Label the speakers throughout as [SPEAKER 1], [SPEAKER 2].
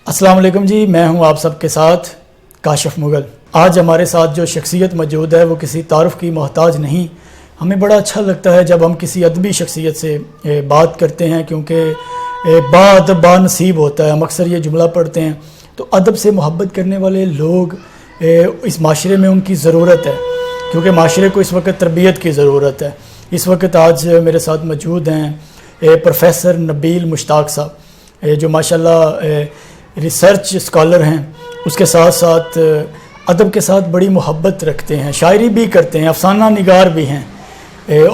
[SPEAKER 1] السلام علیکم جی، میں ہوں آپ سب کے ساتھ کاشف مغل۔ آج ہمارے ساتھ جو شخصیت موجود ہے وہ کسی تعارف کی محتاج نہیں۔ ہمیں بڑا اچھا لگتا ہے جب ہم کسی ادبی شخصیت سے بات کرتے ہیں، کیونکہ بادب با نصیب ہوتا ہے۔ ہم اکثر یہ جملہ پڑھتے ہیں، تو ادب سے محبت کرنے والے لوگ اس معاشرے میں ان کی ضرورت ہے، کیونکہ معاشرے کو اس وقت تربیت کی ضرورت ہے۔ اس وقت آج میرے ساتھ موجود ہیں پروفیسر نبیل مشتاق صاحب، جو ماشاءاللہ ریسرچ اسکالر ہیں، اس کے ساتھ ساتھ ادب کے ساتھ بڑی محبت رکھتے ہیں، شاعری بھی کرتے ہیں، افسانہ نگار بھی ہیں،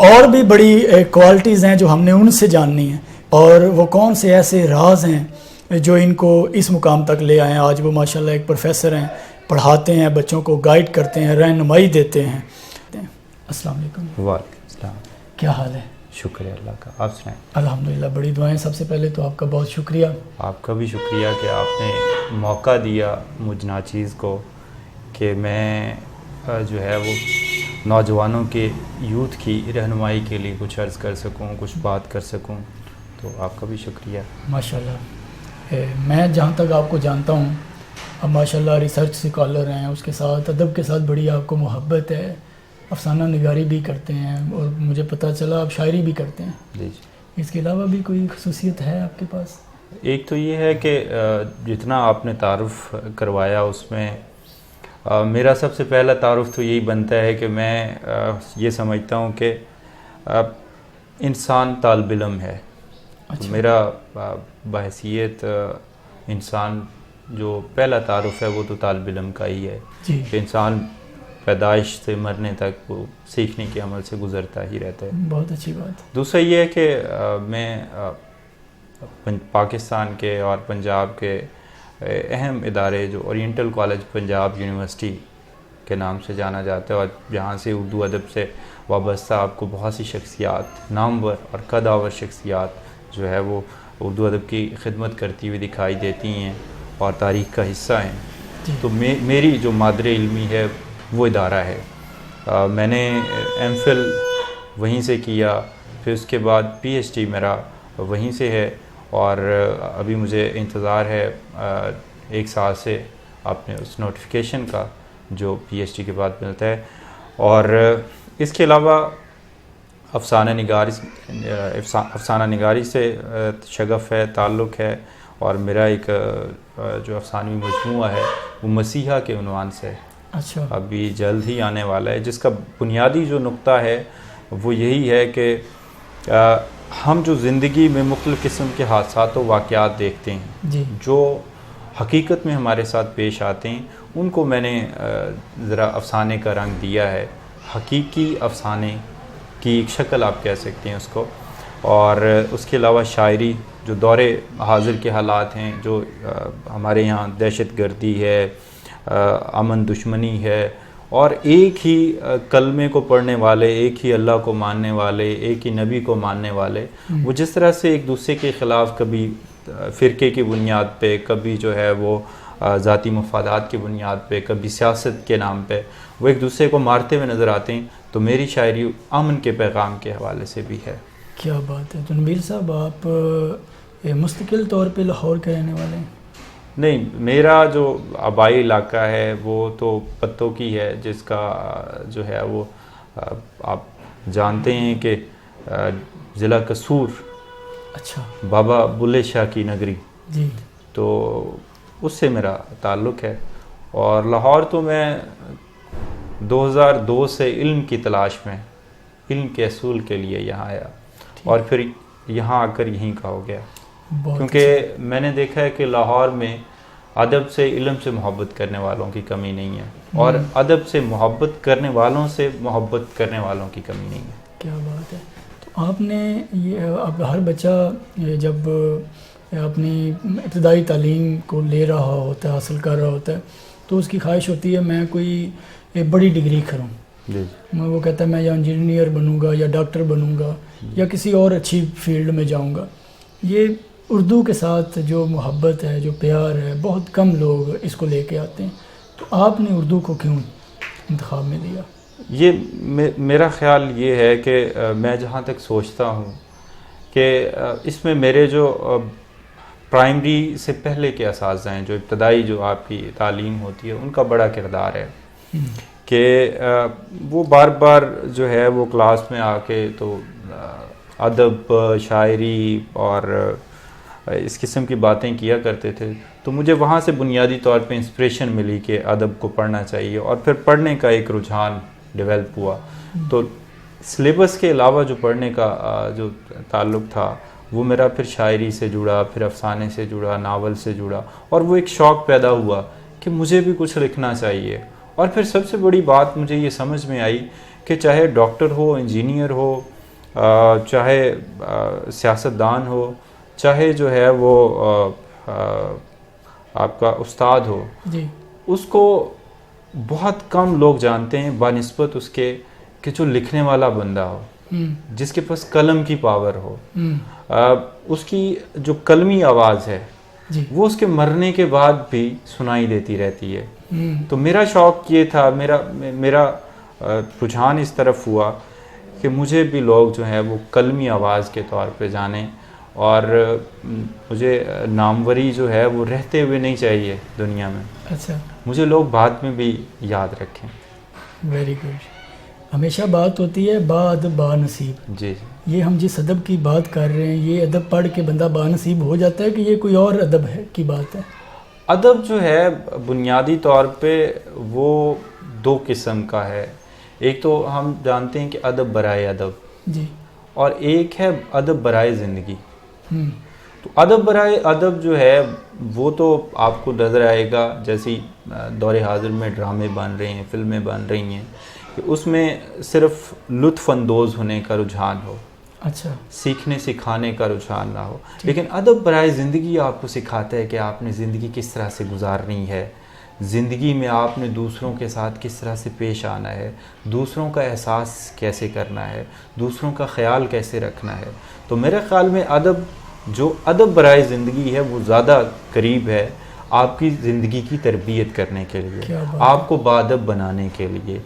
[SPEAKER 1] اور بھی بڑی کوالٹیز ہیں جو ہم نے ان سے جاننی ہیں، اور وہ کون سے ایسے راز ہیں جو ان کو اس مقام تک لے آئے ہیں۔ آج وہ ماشاءاللہ ایک پروفیسر ہیں، پڑھاتے ہیں، بچوں کو گائیڈ کرتے ہیں، رہنمائی دیتے ہیں۔ السلام علیکم۔
[SPEAKER 2] وعلیکم السلام۔
[SPEAKER 1] کیا حال ہے؟
[SPEAKER 2] شکریہ اللہ کا، آپ سنائیں۔
[SPEAKER 1] الحمدللہ، بڑی دعائیں۔ سب سے پہلے تو آپ کا بہت شکریہ۔
[SPEAKER 2] آپ کا بھی شکریہ کہ آپ نے موقع دیا مجھ ناچیز کو کہ میں جو ہے وہ نوجوانوں کے یوتھ کی رہنمائی کے لیے کچھ عرض کر سکوں، کچھ بات کر سکوں، تو آپ کا بھی شکریہ۔
[SPEAKER 1] ماشاءاللہ، میں جہاں تک آپ کو جانتا ہوں، اب ماشاءاللہ ریسرچ اسکالر ہیں، اس کے ساتھ ادب کے ساتھ بڑی آپ کو محبت ہے، افسانہ نگاری بھی کرتے ہیں، اور مجھے پتہ چلا آپ شاعری بھی کرتے ہیں۔
[SPEAKER 2] جی،
[SPEAKER 1] اس کے علاوہ بھی کوئی خصوصیت ہے آپ کے پاس؟
[SPEAKER 2] ایک تو یہ ہے کہ جتنا آپ نے تعارف کروایا اس میں میرا سب سے پہلا تعارف تو یہی بنتا ہے کہ میں یہ سمجھتا ہوں کہ انسان طالب علم ہے۔
[SPEAKER 1] اچھا۔
[SPEAKER 2] میرا بحیثیت انسان جو پہلا تعارف ہے وہ تو طالب علم کا ہی ہے،
[SPEAKER 1] جی،
[SPEAKER 2] کہ انسان پیدائش سے مرنے تک وہ سیکھنے کے عمل سے گزرتا ہی رہتا ہے۔
[SPEAKER 1] بہت اچھی بات۔
[SPEAKER 2] دوسرا یہ ہے کہ میں پاکستان کے اور پنجاب کے اہم ادارے جو اورینٹل کالج پنجاب یونیورسٹی کے نام سے جانا جاتا ہے، اور جہاں سے اردو ادب سے وابستہ آپ کو بہت سی شخصیات، نامور اور قدآور شخصیات جو ہے وہ اردو ادب کی خدمت کرتی ہوئی دکھائی دیتی ہیں اور تاریخ کا حصہ ہیں۔ تو میری جو مادر علمی ہے وہ ادارہ ہے۔ میں نے ایم فل وہیں سے کیا، پھر اس کے بعد پی ایچ ڈی میرا وہیں سے ہے، اور ابھی مجھے انتظار ہے 1 سال سے اپنے اس نوٹیفیکیشن کا جو پی ایچ ڈی کے بعد ملتا ہے۔ اور اس کے علاوہ افسانہ نگاری سے شغف ہے، تعلق ہے، اور میرا ایک جو افسانوی مجموعہ ہے وہ مسیحا کے عنوان سے
[SPEAKER 1] اچھا،
[SPEAKER 2] ابھی جلد ہی آنے والا ہے، جس کا بنیادی جو نقطہ ہے وہ یہی ہے کہ ہم جو زندگی میں مختلف قسم کے حادثات و واقعات دیکھتے ہیں،
[SPEAKER 1] جی،
[SPEAKER 2] جو حقیقت میں ہمارے ساتھ پیش آتے ہیں، ان کو میں نے ذرا افسانے کا رنگ دیا ہے، حقیقی افسانے کی ایک شکل آپ کہہ سکتے ہیں اس کو۔ اور اس کے علاوہ شاعری جو دور حاضر کے حالات ہیں، جو ہمارے یہاں دہشت گردی ہے، امن دشمنی ہے، اور ایک ہی کلمے کو پڑھنے والے، ایک ہی اللہ کو ماننے والے، ایک ہی نبی کو ماننے والے، وہ جس طرح سے ایک دوسرے کے خلاف کبھی فرقے کی بنیاد پہ، کبھی جو ہے وہ ذاتی مفادات کی بنیاد پہ، کبھی سیاست کے نام پہ وہ ایک دوسرے کو مارتے ہوئے نظر آتے ہیں، تو میری شاعری امن کے پیغام کے حوالے سے بھی ہے۔
[SPEAKER 1] کیا بات ہے۔ تو نبیل صاحب، آپ مستقل طور پہ لاہور کے رہنے والے ہیں؟
[SPEAKER 2] نہیں، میرا جو آبائی علاقہ ہے وہ تو پتوں کی ہے، جس کا جو ہے وہ آپ جانتے ہیں کہ ضلع قصور،
[SPEAKER 1] اچھا،
[SPEAKER 2] بابا بلے شاہ کی نگری،
[SPEAKER 1] جی،
[SPEAKER 2] تو اس سے میرا تعلق ہے۔ اور لاہور تو میں 2002 سے علم کی تلاش میں، علم کے حصول کے لیے یہاں آیا، اور پھر یہاں آ کر یہیں کا ہو گیا، کیونکہ میں نے دیکھا ہے کہ لاہور میں ادب سے، علم سے محبت کرنے والوں کی کمی نہیں ہے، اور ادب سے محبت کرنے والوں سے محبت کرنے والوں کی کمی نہیں ہے۔
[SPEAKER 1] کیا بات ہے۔ تو آپ نے یہ، اب ہر بچہ جب اپنی ابتدائی تعلیم کو لے رہا ہوتا ہے، حاصل کر رہا ہوتا ہے، تو اس کی خواہش ہوتی ہے میں کوئی ایک بڑی ڈگری کروں،
[SPEAKER 2] جی،
[SPEAKER 1] میں وہ کہتا ہے میں یا انجینئر بنوں گا، یا ڈاکٹر بنوں گا، یا کسی اور اچھی فیلڈ میں جاؤں گا۔ یہ اردو کے ساتھ جو محبت ہے، جو پیار ہے، بہت کم لوگ اس کو لے کے آتے ہیں، تو آپ نے اردو کو کیوں انتخاب میں لیا؟
[SPEAKER 2] یہ میرا خیال یہ ہے کہ میں جہاں تک سوچتا ہوں کہ اس میں میرے جو پرائمری سے پہلے کے اساتذہ ہیں، جو ابتدائی جو آپ کی تعلیم ہوتی ہے، ان کا بڑا کردار ہے کہ وہ بار بار جو ہے وہ کلاس میں آ کے تو ادب، شاعری اور اس قسم کی باتیں کیا کرتے تھے. تو مجھے وہاں سے بنیادی طور پہ انسپریشن ملی کہ ادب کو پڑھنا چاہیے، اور پھر پڑھنے کا ایک رجحان ڈیولپ ہوا. تو سلیبس کے علاوہ جو پڑھنے کا جو تعلق تھا وہ میرا پھر شاعری سے جڑا، پھر افسانے سے جڑا، ناول سے جڑا، اور وہ ایک شوق پیدا ہوا کہ مجھے بھی کچھ لکھنا چاہیے. اور پھر سب سے بڑی بات مجھے یہ سمجھ میں آئی کہ چاہے ڈاکٹر ہو، انجینئر ہو، چاہے سیاستدان ہو، چاہے جو ہے وہ آپ کا استاد ہو،
[SPEAKER 1] جی،
[SPEAKER 2] اس کو بہت کم لوگ جانتے ہیں بنسبت اس کے کہ جو لکھنے والا بندہ ہو، جس کے پاس قلم کی پاور ہو، اس کی جو قلمی آواز ہے
[SPEAKER 1] جی،
[SPEAKER 2] وہ اس کے مرنے کے بعد بھی سنائی دیتی رہتی ہے. تو میرا شوق یہ تھا، میرا رجحان اس طرف ہوا کہ مجھے بھی لوگ جو ہیں وہ قلمی آواز کے طور پہ جانیں، اور مجھے ناموری جو ہے وہ رہتے ہوئے نہیں چاہیے دنیا میں.
[SPEAKER 1] اچھا،
[SPEAKER 2] مجھے لوگ بعد میں بھی یاد رکھیں.
[SPEAKER 1] Very good. ہمیشہ بات ہوتی ہے با ادب با نصیب.
[SPEAKER 2] جی جی.
[SPEAKER 1] یہ ہم جس ادب کی بات کر رہے ہیں، یہ ادب پڑھ کے بندہ با نصیب ہو جاتا ہے کہ یہ کوئی اور ادب ہے کی بات ہے؟
[SPEAKER 2] ادب جو ہے بنیادی طور پہ وہ دو قسم کا ہے. ایک تو ہم جانتے ہیں کہ ادب برائے ادب،
[SPEAKER 1] جی،
[SPEAKER 2] اور ایک ہے ادب برائے زندگی. تو ادب برائے ادب جو ہے وہ تو آپ کو نظر آئے گا، جیسی دور حاضر میں ڈرامے بن رہے ہیں، فلمیں بن رہی ہیں، کہ اس میں صرف لطف اندوز ہونے کا رجحان ہو،
[SPEAKER 1] اچھا،
[SPEAKER 2] سیکھنے سکھانے کا رجحان نہ ہو. لیکن ادب برائے زندگی آپ کو سکھاتا ہے کہ آپ نے زندگی کس طرح سے گزارنی ہے، زندگی میں آپ نے دوسروں کے ساتھ کس طرح سے پیش آنا ہے، دوسروں کا احساس کیسے کرنا ہے، دوسروں کا خیال کیسے رکھنا ہے. تو میرے خیال میں ادب برائے زندگی ہے وہ زیادہ قریب ہے آپ کی زندگی کی تربیت کرنے کے لیے، آپ کو باادب بنانے کے لیے،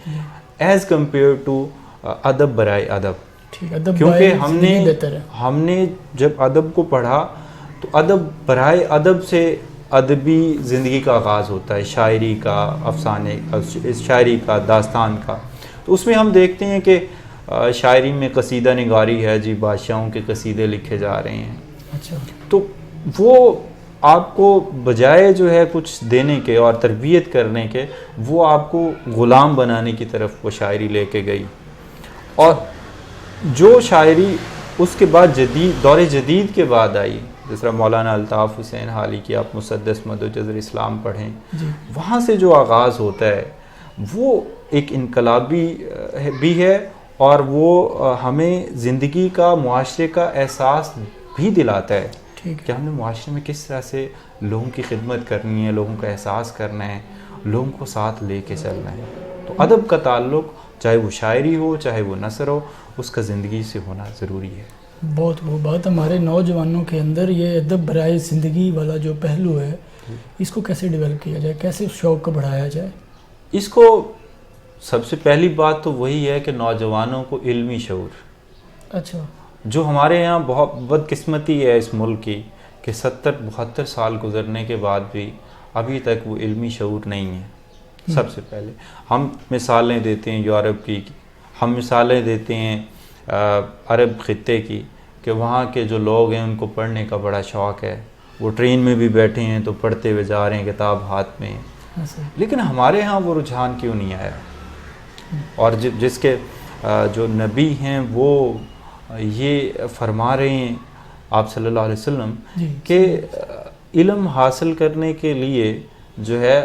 [SPEAKER 2] ایز کمپیئر ٹو ادب برائے ادب. کیونکہ ہم نے جب ادب کو پڑھا تو ادب برائے ادب سے ادبی زندگی کا آغاز ہوتا ہے، شاعری کا، افسانے، شاعری کا، داستان کا. تو اس میں ہم دیکھتے ہیں کہ شاعری میں قصیدہ نگاری ہے، جی بادشاہوں کے قصیدے لکھے جا رہے ہیں.
[SPEAKER 1] اچھا.
[SPEAKER 2] تو وہ آپ کو بجائے جو ہے کچھ دینے کے اور تربیت کرنے کے، وہ آپ کو غلام بنانے کی طرف وہ شاعری لے کے گئی. اور جو شاعری اس کے بعد دور جدید کے بعد آئی، جس طرح مولانا الطاف حسین حالی کی آپ مسدس مد و جزر اسلام پڑھیں، وہاں سے جو آغاز ہوتا ہے وہ ایک انقلابی بھی ہے، اور وہ ہمیں زندگی کا، معاشرے کا احساس بھی دلاتا ہے کہ ہم نے معاشرے میں کس طرح سے لوگوں کی خدمت کرنی ہے، لوگوں کا احساس کرنا ہے، لوگوں کو ساتھ لے کے چلنا ہے. تو ادب کا تعلق چاہے وہ شاعری ہو، چاہے وہ نثر ہو، اس کا زندگی سے ہونا ضروری ہے.
[SPEAKER 1] بہت وہ بات، ہمارے نوجوانوں کے اندر یہ ادب برائے زندگی والا جو پہلو ہے، اس کو کیسے ڈیولپ کیا جائے، کیسے اس شوق کو بڑھایا جائے؟
[SPEAKER 2] اس کو سب سے پہلی بات تو وہی ہے کہ نوجوانوں کو علمی شعور. اچھا. جو ہمارے یہاں بہت بدقسمتی ہے اس ملک کی کہ 70-72 سال گزرنے کے بعد بھی ابھی تک وہ علمی شعور نہیں ہے. سب سے پہلے ہم مثالیں دیتے ہیں یورپ کی، ہم مثالیں دیتے ہیں عرب خطے کی، کہ وہاں کے جو لوگ ہیں ان کو پڑھنے کا بڑا شوق ہے، وہ ٹرین میں بھی بیٹھے ہیں تو پڑھتے ہوئے جا رہے ہیں، کتاب ہاتھ میں. لیکن ہمارے ہاں وہ رجحان کیوں نہیں آیا؟ اور جس کے جو نبی ہیں وہ یہ فرما رہے ہیں آپ صلی اللہ علیہ وسلم کہ علم حاصل کرنے کے لیے جو ہے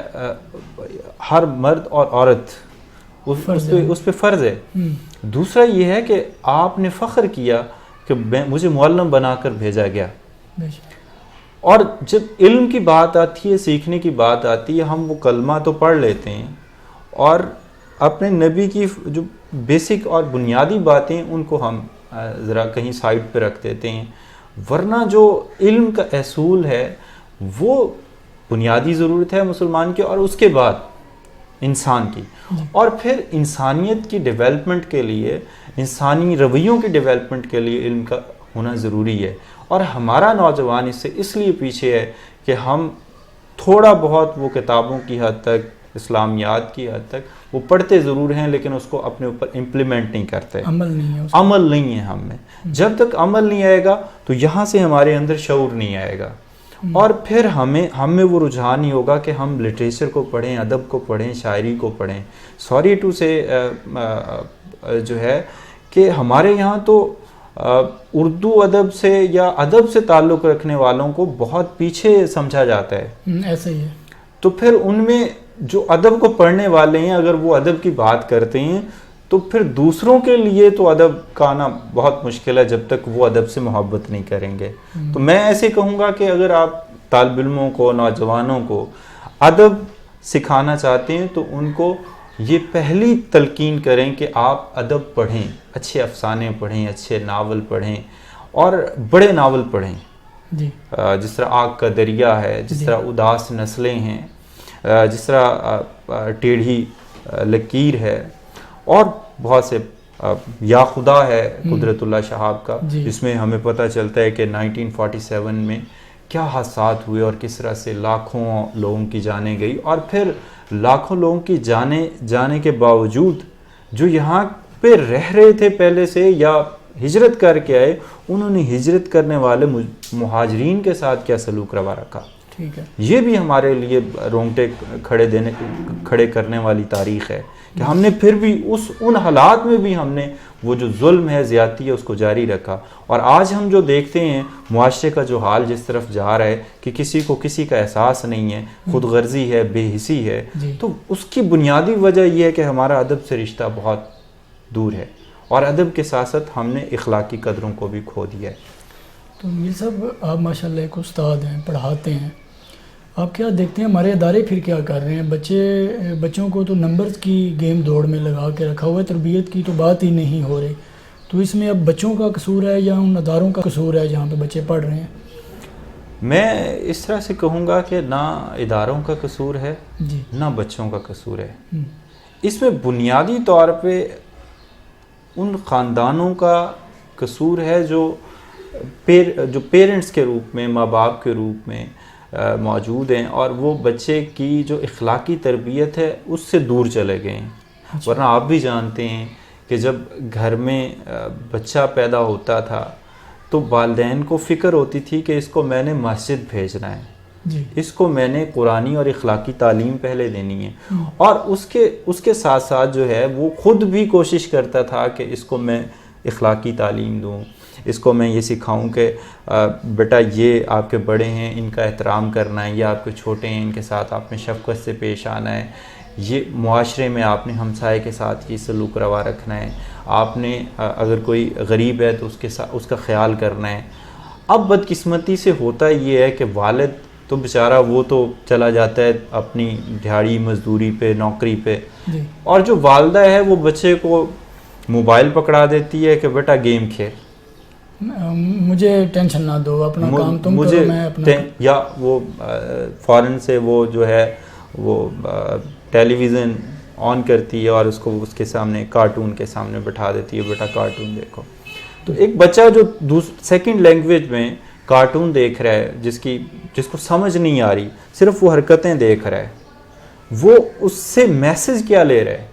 [SPEAKER 2] ہر مرد اور عورت اس پہ فرض ہے. دوسرا یہ ہے کہ آپ نے فخر کیا کہ مجھے معلم بنا کر بھیجا گیا. اور جب علم کی بات آتی ہے، سیکھنے کی بات آتی ہے، ہم وہ کلمہ تو پڑھ لیتے ہیں اور اپنے نبی کی جو بیسک اور بنیادی باتیں ان کو ہم ذرا کہیں سائڈ پہ رکھ دیتے ہیں. ورنہ جو علم کا اصول ہے وہ بنیادی ضرورت ہے مسلمان کی، اور اس کے بعد انسان کی، اور پھر انسانیت کی ڈیولپمنٹ کے لیے، انسانی رویوں کی ڈیولپمنٹ کے لیے علم کا ہونا ضروری ہے. اور ہمارا نوجوان اس سے اس لیے پیچھے ہے کہ ہم تھوڑا بہت وہ کتابوں کی حد تک، اسلامیات کی حد تک وہ پڑھتے ضرور ہیں، لیکن اس کو اپنے اوپر امپلیمنٹ نہیں کرتے. عمل نہیں ہے ہم میں. جب تک عمل نہیں آئے گا تو یہاں سے ہمارے اندر شعور نہیں آئے گا، اور پھر ہم میں وہ رجحان نہیں ہوگا کہ ہم لٹریچر کو پڑھیں، ادب کو پڑھیں، شاعری کو پڑھیں. سوری ٹو سے جو ہے کہ ہمارے یہاں تو اردو ادب سے یا ادب سے تعلق رکھنے والوں کو بہت پیچھے سمجھا جاتا ہے.
[SPEAKER 1] ایسا ہی ہے.
[SPEAKER 2] تو پھر ان میں جو ادب کو پڑھنے والے ہیں اگر وہ ادب کی بات کرتے ہیں تو پھر دوسروں کے لیے تو ادب کا آنا بہت مشکل ہے جب تک وہ ادب سے محبت نہیں کریں گے. تو میں ایسے کہوں گا کہ اگر آپ طالب علموں کو، نوجوانوں کو ادب سکھانا چاہتے ہیں تو ان کو یہ پہلی تلقین کریں کہ آپ ادب پڑھیں، اچھے افسانے پڑھیں، اچھے ناول پڑھیں، اور بڑے ناول پڑھیں. جس طرح آگ کا دریا ہے، جس طرح اداس نسلیں ہیں، جس طرح ٹیڑھی لکیر ہے، اور بہت سے یا خدا ہے قدرت اللہ شہاب کا، جس میں ہمیں پتہ چلتا ہے کہ 1947 میں کیا حادثات ہوئے اور کس طرح سے لاکھوں لوگوں کی جانیں گئی، اور پھر لاکھوں لوگوں کی جانے کے باوجود جو یہاں پہ رہ رہے تھے پہلے سے یا ہجرت کر کے آئے، انہوں نے ہجرت کرنے والے مہاجرین کے ساتھ کیا سلوک روا رکھا. یہ بھی ہمارے لیے رونگٹے کھڑے کرنے والی تاریخ ہے کہ ہم نے پھر بھی ان حالات میں بھی ہم نے وہ جو ظلم ہے، زیادتی ہے، اس کو جاری رکھا. اور آج ہم جو دیکھتے ہیں معاشرے کا جو حال جس طرف جا رہا ہے کہ کسی کو کسی کا احساس نہیں ہے، خود غرضی ہے، بے حسی ہے، تو اس کی بنیادی وجہ یہ ہے کہ ہمارا ادب سے رشتہ بہت دور ہے، اور ادب کے ساتھ ساتھ ہم نے اخلاقی قدروں کو بھی کھو دیا ہے.
[SPEAKER 1] تو میر صاحب آپ ماشاءاللہ ایک استاد ہیں، پڑھاتے ہیں، آپ کیا دیکھتے ہیں ہمارے ادارے پھر کیا کر رہے ہیں؟ بچوں کو تو نمبرز کی گیم دوڑ میں لگا کے رکھا ہوا ہے، تربیت کی تو بات ہی نہیں ہو رہی. تو اس میں اب بچوں کا قصور ہے یا ان اداروں کا قصور ہے جہاں پہ بچے پڑھ رہے ہیں؟
[SPEAKER 2] میں اس طرح سے کہوں گا کہ نہ اداروں کا قصور ہے نہ بچوں کا قصور ہے. اس میں بنیادی طور پہ ان خاندانوں کا قصور ہے جو پیرنٹس کے روپ میں، ماں باپ کے روپ میں موجود ہیں، اور وہ بچے کی جو اخلاقی تربیت ہے اس سے دور چلے گئے ہیں. ورنہ آپ بھی جانتے ہیں کہ جب گھر میں بچہ پیدا ہوتا تھا تو والدین کو فکر ہوتی تھی کہ اس کو میں نے مسجد بھیجنا ہے، اس کو میں نے قرآنی اور اخلاقی تعلیم پہلے دینی ہے، اور اس کے ساتھ ساتھ جو ہے وہ خود بھی کوشش کرتا تھا کہ اس کو میں اخلاقی تعلیم دوں، اس کو میں یہ سکھاؤں کہ بیٹا یہ آپ کے بڑے ہیں، ان کا احترام کرنا ہے، یہ آپ کے چھوٹے ہیں، ان کے ساتھ آپ نے شفقت سے پیش آنا ہے، یہ معاشرے میں آپ نے ہمسائے کے ساتھ یہ سلوک روا رکھنا ہے، آپ نے اگر کوئی غریب ہے تو اس کا خیال کرنا ہے. اب بدقسمتی سے ہوتا یہ ہے کہ والد تو بیچارہ وہ تو چلا جاتا ہے اپنی دیہڑی مزدوری پہ، نوکری پہ، اور جو والدہ ہے وہ بچے کو موبائل پکڑا دیتی ہے کہ بیٹا گیم کھیل،
[SPEAKER 1] مجھے ٹینشن نہ دو، اپنا کام تم کرو، میں اپنا.
[SPEAKER 2] یا وہ فوراً سے وہ جو ہے وہ ٹیلی ویژن آن کرتی ہے اور اس کو اس کے سامنے کارٹون کے سامنے بٹھا دیتی ہے، بیٹا کارٹون دیکھو. تو ایک بچہ جو سیکنڈ لینگویج میں کارٹون دیکھ رہا ہے، جس کو سمجھ نہیں آ رہی، صرف وہ حرکتیں دیکھ رہا ہے، وہ اس سے میسج کیا لے رہا ہے؟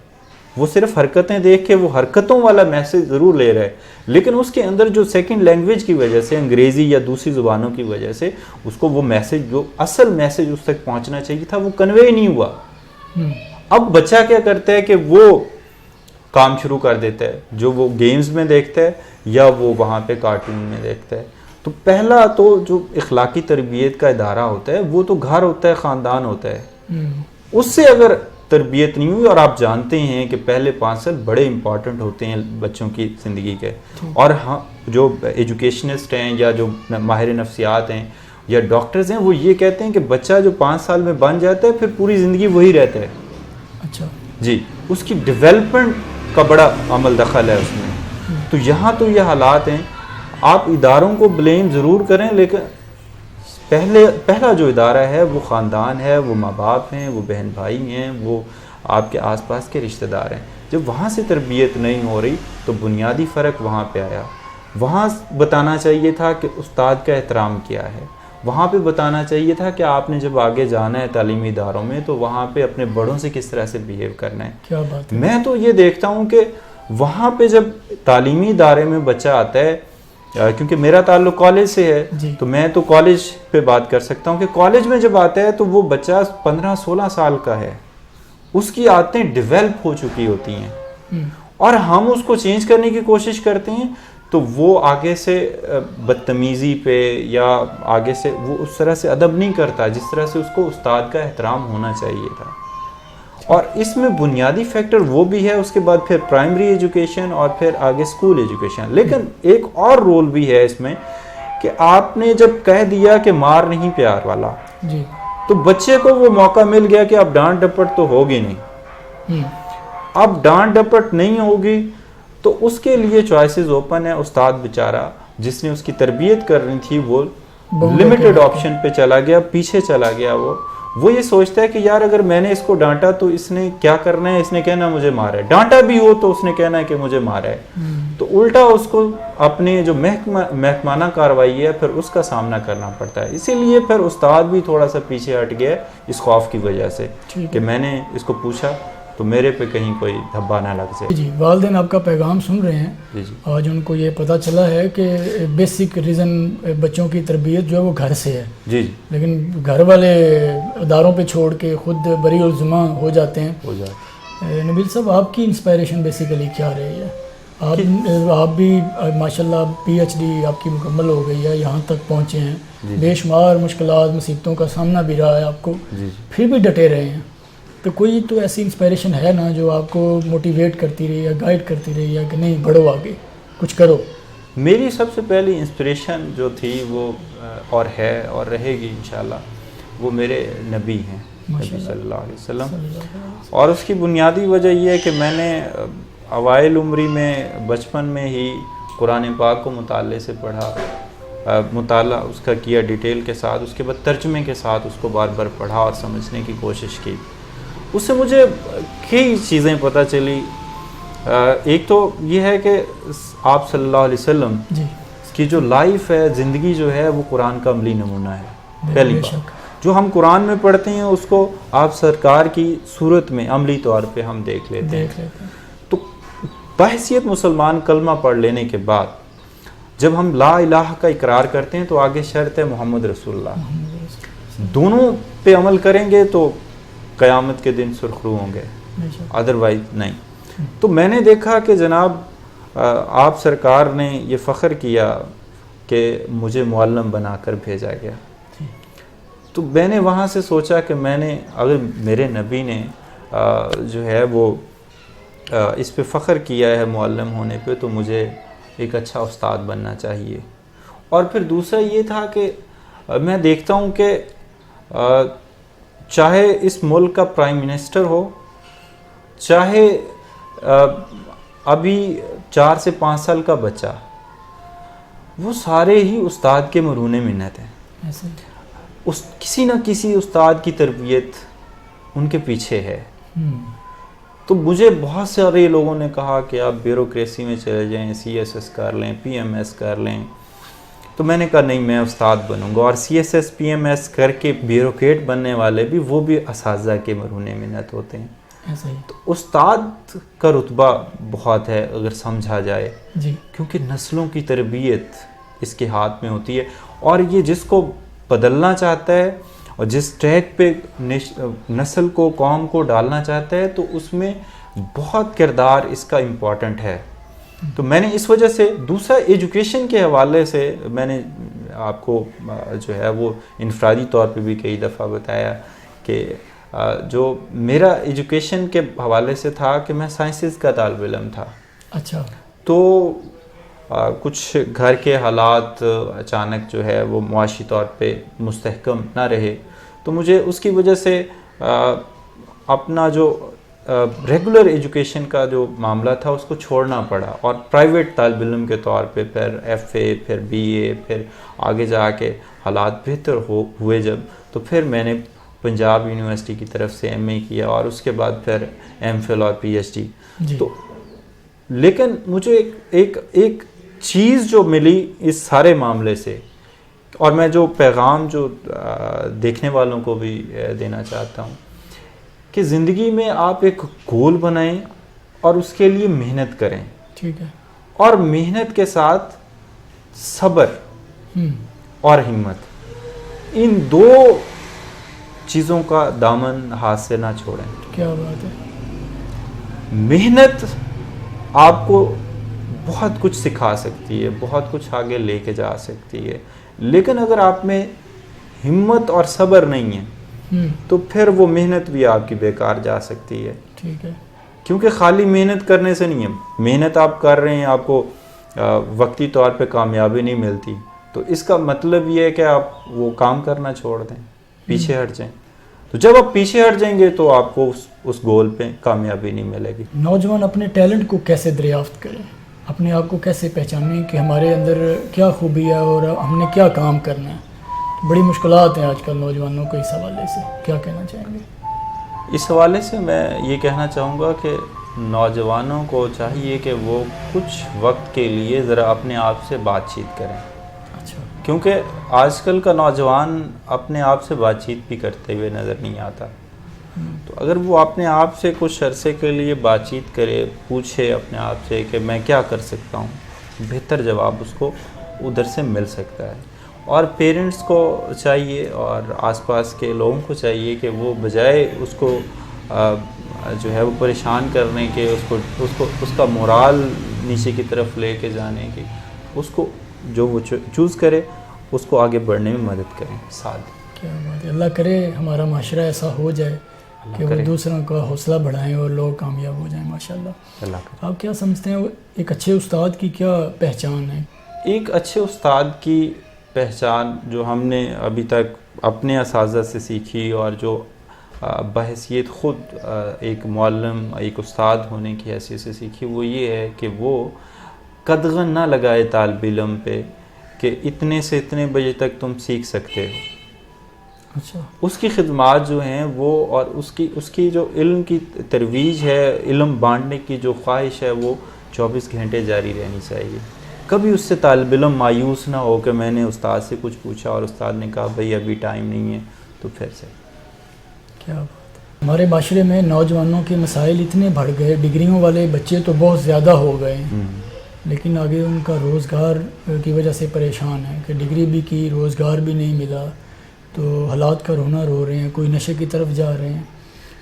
[SPEAKER 2] وہ صرف حرکتیں دیکھ کے وہ حرکتوں والا میسج ضرور لے رہا ہے، لیکن اس کے اندر جو سیکنڈ لینگویج کی وجہ سے، انگریزی یا دوسری زبانوں کی وجہ سے اس کو وہ میسج، جو اصل میسج اس تک پہنچنا چاہیے تھا، وہ کنوے نہیں ہوا. اب بچہ کیا کرتا ہے کہ وہ کام شروع کر دیتا ہے جو وہ گیمز میں دیکھتا ہے یا وہ وہاں پہ کارٹون میں دیکھتا ہے. تو پہلا تو جو اخلاقی تربیت کا ادارہ ہوتا ہے وہ تو گھر ہوتا ہے، خاندان ہوتا ہے. اس سے اگر تربیت نہیں ہوئی، اور آپ جانتے ہیں کہ پہلے 5 سال بڑے امپورٹنٹ ہوتے ہیں بچوں کی زندگی کے، اور ہاں جو ایجوکیشنسٹ ہیں یا جو ماہر نفسیات ہیں یا ڈاکٹرز ہیں وہ یہ کہتے ہیں کہ بچہ جو 5 سال میں بن جاتا ہے پھر پوری زندگی وہی رہتا ہے. اچھا جی، اس کی ڈیولپمنٹ کا بڑا عمل دخل ہے اس میں. تو یہاں تو یہ حالات ہیں. آپ اداروں کو بلیم ضرور کریں، لیکن پہلا جو ادارہ ہے وہ خاندان ہے، وہ ماں باپ ہیں، وہ بہن بھائی ہیں، وہ آپ کے آس پاس کے رشتہ دار ہیں. جب وہاں سے تربیت نہیں ہو رہی تو بنیادی فرق وہاں پہ آیا. وہاں بتانا چاہیے تھا کہ استاد کا احترام کیا ہے، وہاں پہ بتانا چاہیے تھا کہ آپ نے جب آگے جانا ہے تعلیمی اداروں میں تو وہاں پہ اپنے بڑوں سے کس طرح سے بیہیو کرنا ہے.
[SPEAKER 1] کیا بات ہے.
[SPEAKER 2] میں تو یہ دیکھتا ہوں کہ وہاں پہ جب تعلیمی ادارے میں بچہ آتا ہے، کیونکہ میرا تعلق کالج سے ہے تو میں تو کالج پہ بات کر سکتا ہوں کہ کالج میں جب آتا ہے تو وہ بچہ 15-16 سال کا ہے، اس کی عادتیں ڈیولپ ہو چکی ہوتی ہیں اور ہم اس کو چینج کرنے کی کوشش کرتے ہیں تو وہ آگے سے بدتمیزی پہ یا آگے سے وہ اس طرح سے ادب نہیں کرتا جس طرح سے اس کو استاد کا احترام ہونا چاہیے تھا. اور اس میں بنیادی فیکٹر وہ بھی ہے، اس کے بعد پھر پرائمری ایجوکیشن اور پھر آگے اسکول ایجوکیشن. لیکن ایک اور رول بھی ہے اس میں کہ آپ نے جب کہہ دیا کہ مار نہیں پیار والا تو بچے کو وہ موقع مل گیا کہ اب ڈانٹ ڈپٹ تو ہوگی نہیں. اب ڈانٹ ڈپٹ نہیں ہوگی تو اس کے لیے چوائسز اوپن ہے. استاد بیچارہ جس نے اس کی تربیت کرنی تھی وہ لمیٹڈ آپشن پہ چلا گیا، پیچھے چلا گیا. وہ یہ سوچتا ہے کہ یار اگر میں نے اس کو ڈانٹا تو اس نے کیا کرنا ہے، اس نے کہنا مجھے مارا ہے، ڈانٹا بھی ہو تو اس نے کہنا ہے کہ مجھے مارا ہے. تو الٹا اس کو اپنے جو محکمانہ کارروائی ہے پھر اس کا سامنا کرنا پڑتا ہے. اسی لیے پھر استاد بھی تھوڑا سا پیچھے ہٹ گیا اس خوف کی وجہ سے کہ میں نے اس کو پوچھا تو میرے پہ کہیں کوئی دھبا نہ لگ جائے.
[SPEAKER 1] جی والدین آپ کا پیغام سن رہے ہیں. آج ان کو یہ پتہ چلا ہے کہ بیسک ریزن بچوں کی تربیت جو ہے وہ گھر سے ہے. جی لیکن گھر والے اداروں پہ چھوڑ کے خود بری الزماں ہو جاتے ہیں. نبیل صاحب آپ کی انسپائریشن بیسیکلی کیا رہی ہے؟ آپ بھی ماشاءاللہ PhD آپ کی مکمل ہو گئی ہے، یہاں تک پہنچے ہیں، بے شمار مشکلات مصیبتوں کا سامنا بھی رہا ہے آپ کو، پھر بھی ڈٹے رہے ہیں. تو کوئی تو ایسی انسپائریشن ہے نا جو آپ کو موٹیویٹ کرتی رہی یا گائیڈ کرتی رہی یا کہ نہیں بڑھو آگے کچھ کرو؟
[SPEAKER 2] میری سب سے پہلی انسپریشن جو تھی وہ اور ہے اور رہے گی انشاءاللہ وہ میرے نبی ہیں، نبی صلی اللہ علیہ وسلم. اور اس کی بنیادی وجہ یہ ہے کہ میں نے اوائل عمری میں بچپن میں ہی قرآن پاک کو مطالعے سے پڑھا، مطالعہ اس کا کیا ڈیٹیل کے ساتھ، اس کے بعد ترجمے کے ساتھ اس کو بار بار پڑھا اور سمجھنے کی کوشش کی. اس سے مجھے کئی چیزیں پتہ چلی. ایک تو یہ ہے کہ آپ صلی اللہ علیہ وسلم کی جو لائف ہے، زندگی جو ہے وہ قرآن کا عملی نمونہ ہے. پہلی بات جو ہم قرآن میں پڑھتے ہیں اس کو آپ سرکار کی صورت میں عملی طور پہ ہم دیکھ لیتے ہیں. تو بحیثیت مسلمان کلمہ پڑھ لینے کے بعد جب ہم لا الہ کا اقرار کرتے ہیں تو آگے شرط ہے محمد رسول اللہ. دونوں پہ عمل کریں گے تو قیامت کے دن سرخرو ہوں گے، ادروائز نہیں. تو میں نے دیکھا کہ جناب آپ سرکار نے یہ فخر کیا کہ مجھے معلم بنا کر بھیجا گیا. تو میں نے وہاں سے سوچا کہ میں نے اگر میرے نبی نے جو ہے وہ اس پہ فخر کیا ہے معلم ہونے پہ تو مجھے ایک اچھا استاد بننا چاہیے. اور پھر دوسرا یہ تھا کہ میں دیکھتا ہوں کہ چاہے اس ملک کا پرائم منسٹر ہو، چاہے ابھی 4 سے 5 سال کا بچہ، وہ سارے ہی استاد کے مرہون منت ہیں. کسی نہ کسی استاد کی تربیت ان کے پیچھے ہے. تو مجھے بہت سارے لوگوں نے کہا کہ آپ بیوروکریسی میں چلے جائیں، CSS کر لیں، PMS کر لیں. تو میں نے کہا نہیں، میں استاد بنوں گا. اور CSS PMS کر کے بیوروکریٹ بننے والے بھی وہ بھی اساتذہ کے مرہون منت ہوتے ہیں. تو استاد کا رتبہ بہت ہے اگر سمجھا جائے، کیونکہ نسلوں کی تربیت اس کے ہاتھ میں ہوتی ہے. اور یہ جس کو بدلنا چاہتا ہے اور جس ٹریک پہ نسل کو قوم کو ڈالنا چاہتا ہے تو اس میں بہت کردار اس کا امپورٹنٹ ہے. تو میں نے اس وجہ سے دوسرا ایجوکیشن کے حوالے سے میں نے آپ کو جو ہے وہ انفرادی طور پہ بھی کئی دفعہ بتایا کہ جو میرا ایجوکیشن کے حوالے سے تھا کہ میں سائنسز کا طالب علم تھا. اچھا. تو کچھ گھر کے حالات اچانک جو ہے وہ معاشی طور پہ مستحکم نہ رہے تو مجھے اس کی وجہ سے اپنا جو ریگولر ایجوکیشن کا جو معاملہ تھا اس کو چھوڑنا پڑا اور پرائیویٹ طالب علم کے طور پہ پھر FA پھر BA پھر آگے جا کے حالات بہتر ہوئے جب تو پھر میں نے پنجاب یونیورسٹی کی طرف سے MA کیا اور اس کے بعد پھر MPhil اور PhD. تو لیکن مجھے ایک چیز جو ملی اس سارے معاملے سے، اور میں جو پیغام جو دیکھنے والوں کو بھی دینا چاہتا ہوں کہ زندگی میں آپ ایک گول بنائیں اور اس کے لیے محنت کریں،
[SPEAKER 1] ٹھیک ہے،
[SPEAKER 2] اور محنت کے ساتھ صبر اور ہمت، ان دو چیزوں کا دامن ہاتھ سے نہ چھوڑیں۔
[SPEAKER 1] کیا بات ہے۔
[SPEAKER 2] محنت آپ کو بہت کچھ سکھا سکتی ہے، بہت کچھ آگے لے کے جا سکتی ہے، لیکن اگر آپ میں ہمت اور صبر نہیں ہے تو پھر وہ محنت بھی آپ کی بیکار جا سکتی ہے۔
[SPEAKER 1] ٹھیک ہے،
[SPEAKER 2] کیونکہ خالی محنت کرنے سے نہیں ہے، محنت آپ کر رہے ہیں، آپ کو وقتی طور پہ کامیابی نہیں ملتی، تو اس کا مطلب یہ ہے کہ آپ وہ کام کرنا چھوڑ دیں، پیچھے ہٹ جائیں۔ تو جب آپ پیچھے ہٹ جائیں گے تو آپ کو اس گول پہ کامیابی نہیں ملے گی۔
[SPEAKER 1] نوجوان اپنے ٹیلنٹ کو کیسے دریافت کریں، اپنے آپ کو کیسے پہچانیں کہ ہمارے اندر کیا خوبی ہے اور ہم نے کیا کام کرنا ہے؟ بڑی مشکلات ہیں آج کل نوجوانوں کو، اس حوالے سے کیا کہنا چاہیں گے؟
[SPEAKER 2] اس حوالے سے میں یہ کہنا چاہوں گا کہ نوجوانوں کو چاہیے کہ وہ کچھ وقت کے لیے ذرا اپنے آپ سے بات چیت کریں،
[SPEAKER 1] اچھا،
[SPEAKER 2] کیونکہ آج کل کا نوجوان اپنے آپ سے بات چیت بھی کرتے ہوئے نظر نہیں آتا۔ تو اگر وہ اپنے آپ سے کچھ عرصے کے لیے بات چیت کرے، پوچھے اپنے آپ سے کہ میں کیا کر سکتا ہوں، بہتر جواب اس کو ادھر سے مل سکتا ہے۔ اور پیرنٹس کو چاہیے اور آس پاس کے لوگوں کو چاہیے کہ وہ بجائے اس کو جو ہے وہ پریشان کرنے کے، اس کا مورال نیچے کی طرف لے کے جانے کی، اس کو جو وہ چوز کرے اس کو آگے بڑھنے میں مدد کریں، ساتھ دیں۔
[SPEAKER 1] کیا بات ہے، اللہ کرے ہمارا معاشرہ ایسا ہو جائے کہ وہ دوسروں کا حوصلہ بڑھائیں اور لوگ کامیاب ہو جائیں، ماشاءاللہ۔
[SPEAKER 2] اللہ کرے۔
[SPEAKER 1] آپ کیا سمجھتے ہیں ایک اچھے استاد کی کیا پہچان ہے؟
[SPEAKER 2] ایک اچھے استاد کی پہچان جو ہم نے ابھی تک اپنے اساتذہ سے سیکھی اور جو بحیثیت خود ایک معلم، ایک استاد ہونے کی حیثیت سے سیکھی، وہ یہ ہے کہ وہ قدغن نہ لگائے طالب علم پہ کہ اتنے سے اتنے بجے تک تم سیکھ سکتے ہو۔
[SPEAKER 1] اچھا،
[SPEAKER 2] اس کی خدمات جو ہیں وہ، اور اس کی جو علم کی ترویج ہے، علم بانٹنے کی جو خواہش ہے، وہ 24 گھنٹے جاری رہنی چاہیے۔ کبھی اس سے طالب علم مایوس نہ ہو کہ میں نے استاد سے کچھ پوچھا اور استاد نے کہا بھئی ابھی ٹائم نہیں ہے، تو پھر سے۔
[SPEAKER 1] کیا بات ہے۔ ہمارے معاشرے میں نوجوانوں کے مسائل اتنے بڑھ گئے، ڈگریوں والے بچے تو بہت زیادہ ہو گئے ہیں، لیکن آگے ان کا روزگار کی وجہ سے پریشان ہے کہ ڈگری بھی کی، روزگار بھی نہیں ملا، تو حالات کا رونا رو رہے ہیں، کوئی نشے کی طرف جا رہے ہیں،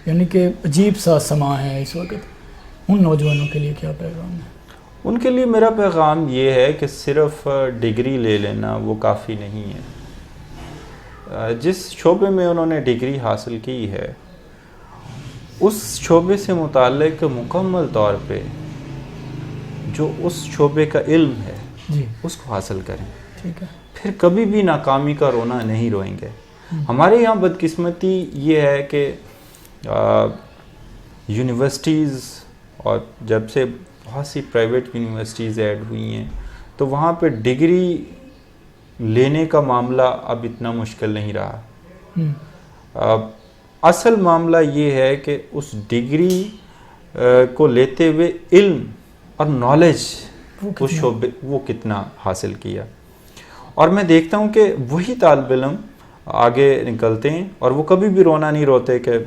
[SPEAKER 1] یعنی کہ عجیب سا سماں ہے اس وقت۔ ان نوجوانوں کے لیے کیا پیغام ہے؟
[SPEAKER 2] ان کے لیے میرا پیغام یہ ہے کہ صرف ڈگری لے لینا وہ کافی نہیں ہے۔ جس شعبے میں انہوں نے ڈگری حاصل کی ہے اس شعبے سے متعلق مکمل طور پہ جو اس شعبے کا علم ہے
[SPEAKER 1] جی،
[SPEAKER 2] اس کو حاصل کریں،
[SPEAKER 1] ٹھیک ہے،
[SPEAKER 2] پھر کبھی بھی ناکامی کا رونا نہیں روئیں گے۔ ہمارے یہاں بدقسمتی یہ ہے کہ یونیورسٹیز، اور جب سے بہت سی پرائیویٹ یونیورسٹیز ایڈ ہوئی ہیں تو وہاں پہ ڈگری لینے کا معاملہ اب اتنا مشکل نہیں رہا۔ اصل معاملہ یہ ہے کہ اس ڈگری کو لیتے ہوئے علم اور نالج اس شعبے وہ کتنا حاصل کیا، اور میں دیکھتا ہوں کہ وہی طالب علم آگے نکلتے ہیں اور وہ کبھی بھی رونا نہیں روتے کہ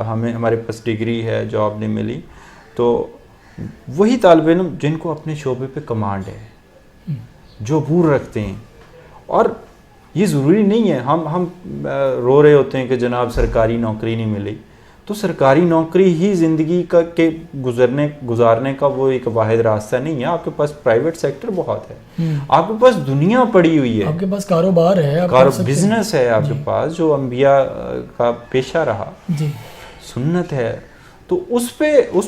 [SPEAKER 2] ہمارے پاس ڈگری ہے، جاب نہیں ملی۔ تو وہی طالب علم جن کو اپنے شعبے پہ کمانڈ ہے، جو عبور رکھتے ہیں، اور یہ ضروری نہیں ہے ہم رو رہے ہوتے ہیں کہ جناب سرکاری نوکری نہیں ملی، تو سرکاری نوکری ہی زندگی کا کے گزارنے کا وہ ایک واحد راستہ نہیں ہے۔ آپ کے پاس پرائیویٹ سیکٹر بہت ہے، آپ کے پاس دنیا پڑی ہوئی ہے،
[SPEAKER 1] آپ کے پاس کاروبار ہے،
[SPEAKER 2] بزنس ہے آپ کے پاس جو انبیاء کا پیشہ رہا، سنت ہے، تو اس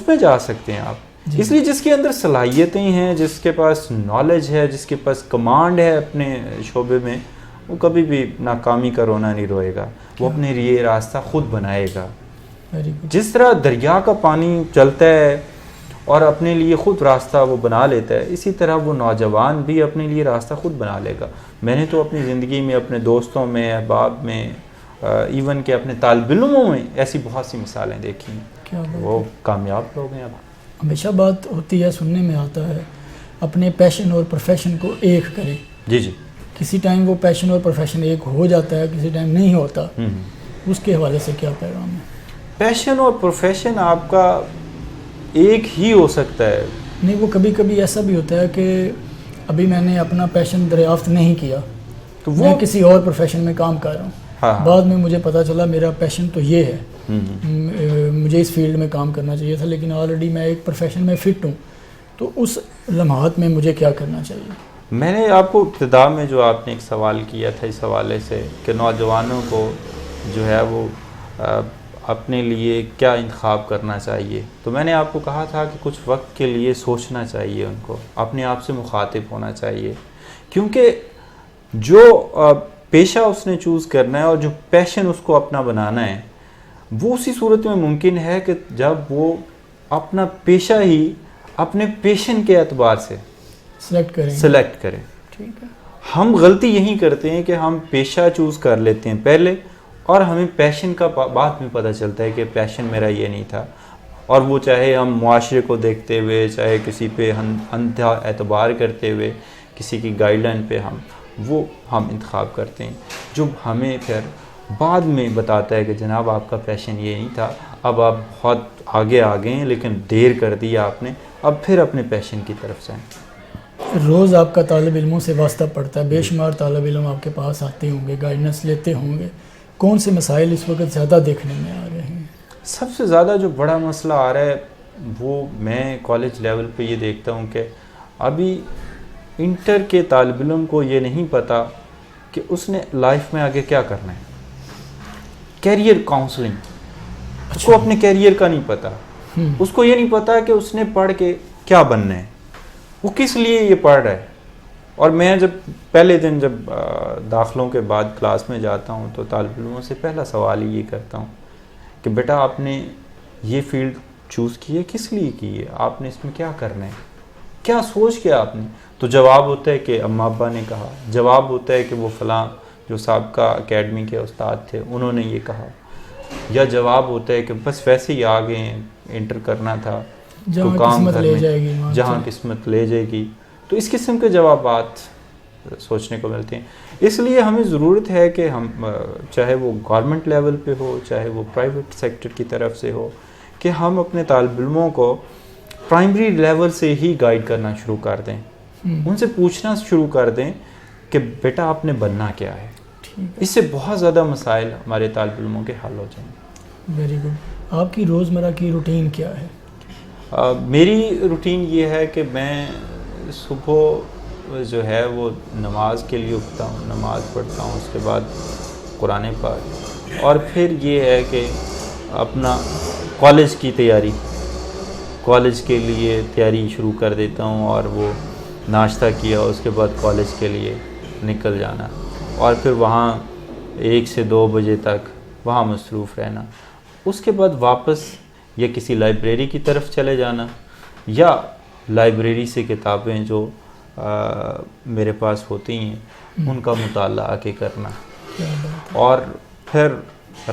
[SPEAKER 2] پہ جا سکتے ہیں آپ۔ اس لیے جس کے اندر صلاحیتیں ہیں، جس کے پاس نالج ہے، جس کے پاس کمانڈ ہے اپنے شعبے میں، وہ کبھی بھی ناکامی کا رونا نہیں روئے گا، وہ اپنے لیے راستہ خود بنائے گا۔ جس طرح دریا کا پانی چلتا ہے اور اپنے لیے خود راستہ وہ بنا لیتا ہے، اسی طرح وہ نوجوان بھی اپنے لیے راستہ خود بنا لے گا۔ میں نے تو اپنی زندگی میں، اپنے دوستوں میں، احباب میں، ایون کہ اپنے طالب علموں میں ایسی بہت سی مثالیں دیکھی ہیں، وہ کامیاب لوگ ہیں۔ اب
[SPEAKER 1] ہمیشہ بات ہوتی ہے، سننے میں آتا ہے اپنے پیشن اور پروفیشن کو ایک کرے.
[SPEAKER 2] جی جی.
[SPEAKER 1] کسی ٹائم وہ پیشن اور پروفیشن ایک ہو جاتا ہے, کسی ٹائم نہیں ہوتا. اس کے حوالے سے کیا پیغام ہے؟
[SPEAKER 2] پیشن اور پروفیشن آپ کا ایک ہی ہو سکتا ہے.
[SPEAKER 1] نہیں, وہ کبھی کبھی ایسا بھی ہوتا ہے کہ ابھی میں نے اپنا پیشن دریافت نہیں کیا تو میں کسی اور پروفیشن میں کام کر رہا ہوں. بعد میں مجھے پتہ چلا میرا پیشن تو یہ ہے, مجھے اس فیلڈ میں کام کرنا چاہیے تھا, لیکن آلریڈی میں ایک پروفیشن میں فٹ ہوں. تو اس لمحات میں مجھے کیا کرنا چاہیے؟
[SPEAKER 2] میں نے آپ کو ابتدا میں جو آپ نے ایک سوال کیا تھا اس حوالے سے کہ نوجوانوں کو جو ہے وہ اپنے لیے کیا انتخاب کرنا چاہیے, تو میں نے آپ کو کہا تھا کہ کچھ وقت کے لیے سوچنا چاہیے, ان کو اپنے آپ سے مخاطب ہونا چاہیے, کیونکہ جو پیشہ اس نے چوز کرنا ہے اور جو پیشن اس کو اپنا بنانا ہے وہ اسی صورت میں ممکن ہے کہ جب وہ اپنا پیشہ ہی اپنے پیشن کے اعتبار سے سلیکٹ کریں.
[SPEAKER 1] ٹھیک ہے.
[SPEAKER 2] ہم غلطی یہی کرتے ہیں کہ ہم پیشہ چوز کر لیتے ہیں پہلے اور ہمیں پیشن کا بعد میں پتہ چلتا ہے کہ پیشن میرا یہ نہیں تھا, اور وہ چاہے ہم معاشرے کو دیکھتے ہوئے, چاہے کسی پہ اندھا اعتبار کرتے ہوئے, کسی کی گائیڈ لائن پہ ہم انتخاب کرتے ہیں, جو ہمیں پھر بعد میں بتاتا ہے کہ جناب آپ کا پیشن یہ نہیں تھا, اب آپ بہت آگے آ گئے ہیں لیکن دیر کر دیا آپ نے, اب پھر اپنے پیشن کی طرف جائیں.
[SPEAKER 1] روز آپ کا طالب علموں سے واسطہ پڑتا ہے, بے شمار طالب علم آپ کے پاس آتے ہوں گے, گائیڈنس لیتے ہوں گے. کون سے مسائل اس وقت زیادہ دیکھنے میں آ رہے ہیں؟
[SPEAKER 2] سب سے زیادہ جو بڑا مسئلہ آ رہا ہے وہ میں کالج لیول پہ یہ دیکھتا ہوں کہ ابھی انٹر کے طالب علم کو یہ نہیں پتا کہ اس نے لائف میں آگے کیا کرنا ہے. کیریئر کاؤنسلنگ, اس کو اپنے کیریئر کا نہیں پتا, اس کو یہ نہیں پتا کہ اس نے پڑھ کے کیا بننا ہے, وہ کس لیے یہ پڑھ رہا ہے. اور میں جب پہلے دن جب داخلوں کے بعد کلاس میں جاتا ہوں تو طالب علموں سے پہلا سوال ہی یہ کرتا ہوں کہ بیٹا آپ نے یہ فیلڈ چوز کی ہے کس لیے کی ہے, آپ نے اس میں کیا کرنا ہے, کیا سوچ کے آپ نے. تو جواب ہوتا ہے کہ اماں ابا نے کہا, جواب ہوتا ہے کہ وہ فلاں جو سابقہ اکیڈمی کے استاد تھے انہوں نے یہ کہا, یا جواب ہوتا ہے کہ بس ویسے ہی آگے ہیں, انٹر کرنا تھا تو کام کرنے جہاں قسمت لے جائے گی. تو اس قسم کے جوابات سوچنے کو ملتے ہیں. اس لیے ہمیں ضرورت ہے کہ ہم چاہے وہ گورنمنٹ لیول پہ ہو چاہے وہ پرائیویٹ سیکٹر کی طرف سے ہو کہ ہم اپنے طالب علموں کو پرائمری لیول سے ہی گائیڈ کرنا شروع کر دیں, ان سے پوچھنا شروع کر دیں کہ بیٹا آپ نے بننا کیا ہے. اس سے بہت زیادہ مسائل ہمارے طالب علموں کے حل ہو جائیں گے.
[SPEAKER 1] Very good. آپ کی روزمرہ کی روٹین کیا ہے؟
[SPEAKER 2] میری روٹین یہ ہے کہ میں صبح جو ہے وہ نماز کے لیے اٹھتا ہوں, نماز پڑھتا ہوں, اس کے بعد قرآن پاک, اور پھر یہ ہے کہ اپنا کالج کی تیاری, کالج کے لیے تیاری شروع کر دیتا ہوں, اور وہ ناشتہ کیا اس کے بعد کالج کے لیے نکل جانا, اور پھر وہاں 1 سے 2 بجے تک وہاں مصروف رہنا. اس کے بعد واپس یا کسی لائبریری کی طرف چلے جانا یا لائبریری سے کتابیں جو میرے پاس ہوتی ہیں ان کا مطالعہ آ کے کرنا, اور پھر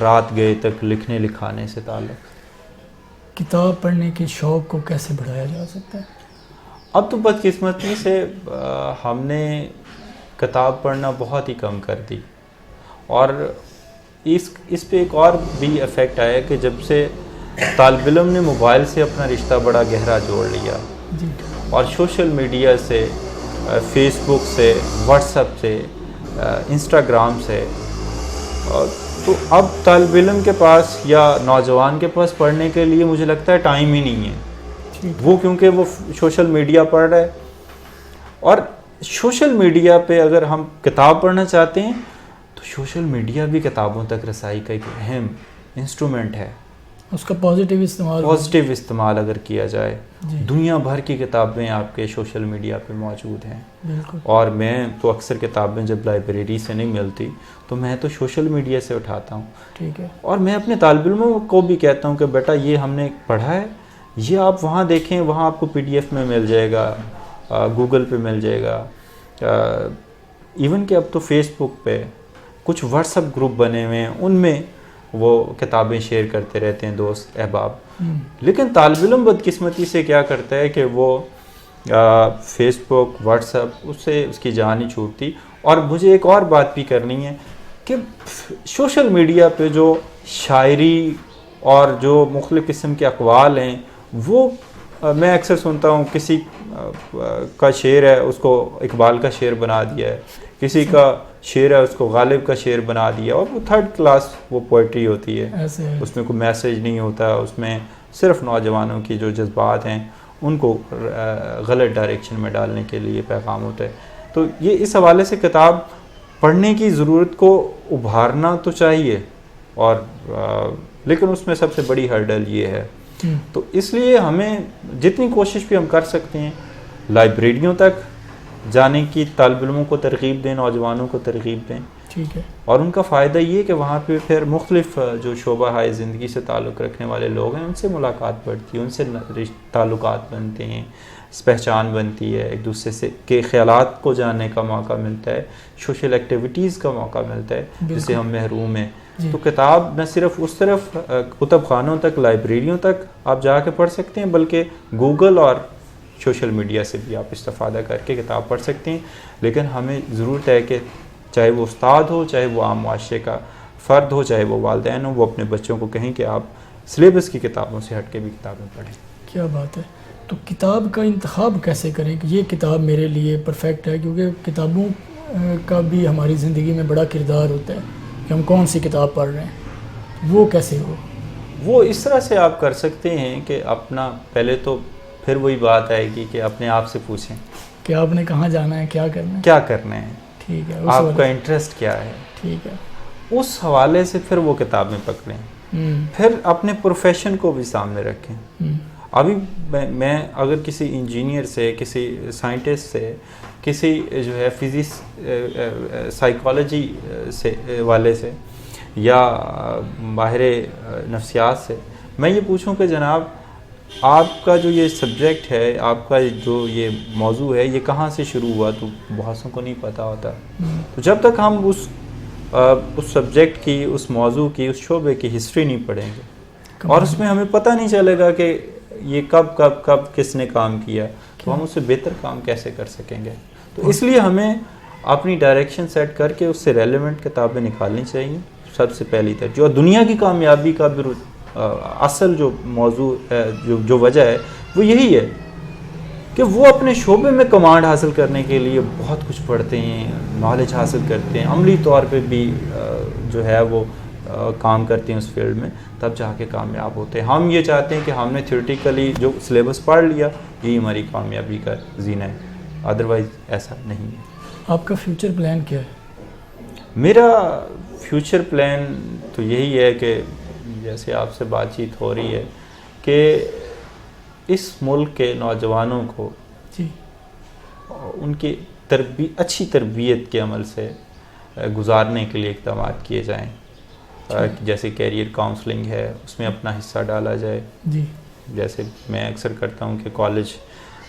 [SPEAKER 2] رات گئے تک لکھنے لکھانے سے تعلق.
[SPEAKER 1] کتاب پڑھنے کے شوق کو کیسے بڑھایا جا سکتا ہے؟
[SPEAKER 2] اب تو بدقسمتی سے ہم نے کتاب پڑھنا بہت ہی کم کر دی, اور اس پہ ایک اور بھی افیکٹ آیا کہ جب سے طالب علم نے موبائل سے اپنا رشتہ بڑا گہرا جوڑ لیا, اور سوشل میڈیا سے, فیس بک سے, واٹس ایپ سے, انسٹاگرام سے, تو اب طالب علم کے پاس یا نوجوان کے پاس پڑھنے کے لیے مجھے لگتا ہے ٹائم ہی نہیں ہے. وہ کیونکہ وہ سوشل میڈیا پڑھ رہا ہے, اور سوشل میڈیا پہ اگر ہم کتاب پڑھنا چاہتے ہیں تو سوشل میڈیا بھی کتابوں تک رسائی کا ایک اہم انسٹرومنٹ ہے.
[SPEAKER 1] اس کا پازیٹیو
[SPEAKER 2] استعمال اگر کیا جائے, دنیا بھر کی کتابیں آپ کے سوشل میڈیا پہ موجود ہیں. اور میں تو اکثر کتابیں جب لائبریری سے نہیں ملتی تو میں تو سوشل میڈیا سے اٹھاتا ہوں.
[SPEAKER 1] ٹھیک ہے.
[SPEAKER 2] اور میں اپنے طالب علموں کو بھی کہتا ہوں کہ بیٹا یہ ہم نے پڑھا ہے, یہ آپ وہاں دیکھیں, وہاں آپ کو PDF میں مل جائے گا, گوگل پہ مل جائے گا, ایون کہ اب تو فیس بک پہ کچھ واٹس ایپ گروپ بنے ہوئے ہیں, ان میں وہ کتابیں شیئر کرتے رہتے ہیں دوست احباب. لیکن طالب علم بدقسمتی سے کیا کرتا ہے کہ وہ فیس بک، واٹس ایپ، اس سے اس کی جان ہی چھوٹتی. اور مجھے ایک اور بات بھی کرنی ہے کہ سوشل میڈیا پہ جو شاعری اور جو مختلف قسم کے اقوال ہیں وہ میں اکثر سنتا ہوں، کسی کا شعر ہے اس کو اقبال کا شعر بنا دیا ہے، کسی کا شعر ہے اس کو غالب کا شعر بنا دیا، اور وہ تھرڈ کلاس وہ پوئٹری ہوتی ہے، اس میں کوئی میسیج نہیں ہوتا، اس میں صرف نوجوانوں کی جو جذبات ہیں ان کو غلط ڈائریکشن میں ڈالنے کے لیے پیغام ہوتا ہے. تو یہ اس حوالے سے کتاب پڑھنے کی ضرورت کو ابھارنا تو چاہیے، اور لیکن اس میں سب سے بڑی ہرڈل یہ ہے. تو اس لیے ہمیں جتنی کوشش بھی ہم کر سکتے ہیں لائبریریوں تک جانے کی طالب علموں کو ترغیب دیں، نوجوانوں کو ترغیب دیں.
[SPEAKER 1] ٹھیک ہے.
[SPEAKER 2] اور ان کا فائدہ یہ کہ وہاں پہ پھر مختلف جو شعبہ ہائے زندگی سے تعلق رکھنے والے لوگ ہیں ان سے ملاقات بڑھتی ہے، ان سے تعلقات بنتے ہیں، پہچان بنتی ہے، ایک دوسرے سے کے خیالات کو جاننے کا موقع ملتا ہے، سوشل ایکٹیویٹیز کا موقع ملتا ہے جس سے ہم محروم ہیں. تو کتاب نہ صرف اس طرف کتب خانوں تک، لائبریریوں تک آپ جا کے پڑھ سکتے ہیں، بلکہ گوگل اور سوشل میڈیا سے بھی آپ استفادہ کر کے کتاب پڑھ سکتے ہیں. لیکن ہمیں ضرورت ہے کہ چاہے وہ استاد ہو، چاہے وہ عام معاشرے کا فرد ہو، چاہے وہ والدین ہو، وہ اپنے بچوں کو کہیں کہ آپ سلیبس کی کتابوں سے ہٹ کے بھی کتابیں پڑھیں.
[SPEAKER 1] کیا بات ہے. تو کتاب کا انتخاب کیسے کریں کہ یہ کتاب میرے لیے پرفیکٹ ہے؟ کیونکہ کتابوں کا بھی ہماری زندگی میں بڑا کردار ہوتا ہے کہ ہم کون سی کتاب پڑھ رہے ہیں. وہ کیسے ہو؟ وہ
[SPEAKER 2] اس طرح سے آپ کر سکتے ہیں کہ اپنا پہلے تو پھر وہی بات آئے گی کہ اپنے آپ سے پوچھیں
[SPEAKER 1] کہ آپ نے کہاں جانا ہے، کیا کرنا ہے. ٹھیک ہے.
[SPEAKER 2] آپ کا انٹرسٹ کیا ہے.
[SPEAKER 1] ٹھیک ہے.
[SPEAKER 2] اس حوالے سے پھر وہ کتابیں پکڑیں. پھر اپنے پروفیشن کو بھی سامنے رکھیں. ابھی میں اگر کسی انجینئر سے، کسی سائنٹسٹ سے، کسی جو ہے فزکس سائیکالوجی سے والے سے یا ماہر نفسیات سے میں یہ پوچھوں کہ جناب آپ کا جو یہ سبجیکٹ ہے، آپ کا جو یہ موضوع ہے، یہ کہاں سے شروع ہوا، تو بہت سوں کو نہیں پتہ ہوتا. تو جب تک ہم اس سبجیکٹ کی، اس موضوع کی، اس شعبے کی ہسٹری نہیں پڑھیں گے اور اس میں ہمیں پتہ نہیں چلے گا کہ یہ کب کس نے کام کیا، تو ہم اس سے بہتر کام کیسے کر سکیں گے. تو اس لیے ہمیں اپنی ڈائریکشن سیٹ کر کے اس سے ریلیونٹ کتابیں نکالنی چاہیے. سب سے پہلی ترجیح. اور دنیا کی کامیابی کا بھی اصل جو موضوع ہے، جو وجہ ہے، وہ یہی ہے کہ وہ اپنے شعبے میں کمانڈ حاصل کرنے کے لیے بہت کچھ پڑھتے ہیں، نالج حاصل کرتے ہیں، عملی طور پہ بھی جو ہے وہ کام کرتے ہیں اس فیلڈ میں، تب جا کے کامیاب ہوتے ہیں. ہم یہ چاہتے ہیں کہ ہم نے تھیوریٹیکلی جو سلیبس پڑھ لیا یہی ہماری کامیابی کا زینہ ہے، ادروائز ایسا نہیں ہے.
[SPEAKER 1] آپ کا فیوچر پلان کیا ہے؟
[SPEAKER 2] میرا فیوچر پلان تو یہی ہے کہ جیسے آپ سے بات چیت ہو رہی ہے کہ اس ملک کے نوجوانوں کو ان کی اچھی تربیت کے عمل سے گزارنے کے لیے اقدامات کیے جائیں. جیسے کیریئر کاؤنسلنگ ہے، اس میں اپنا حصہ ڈالا جائے. جیسے میں اکثر کرتا ہوں کہ کالج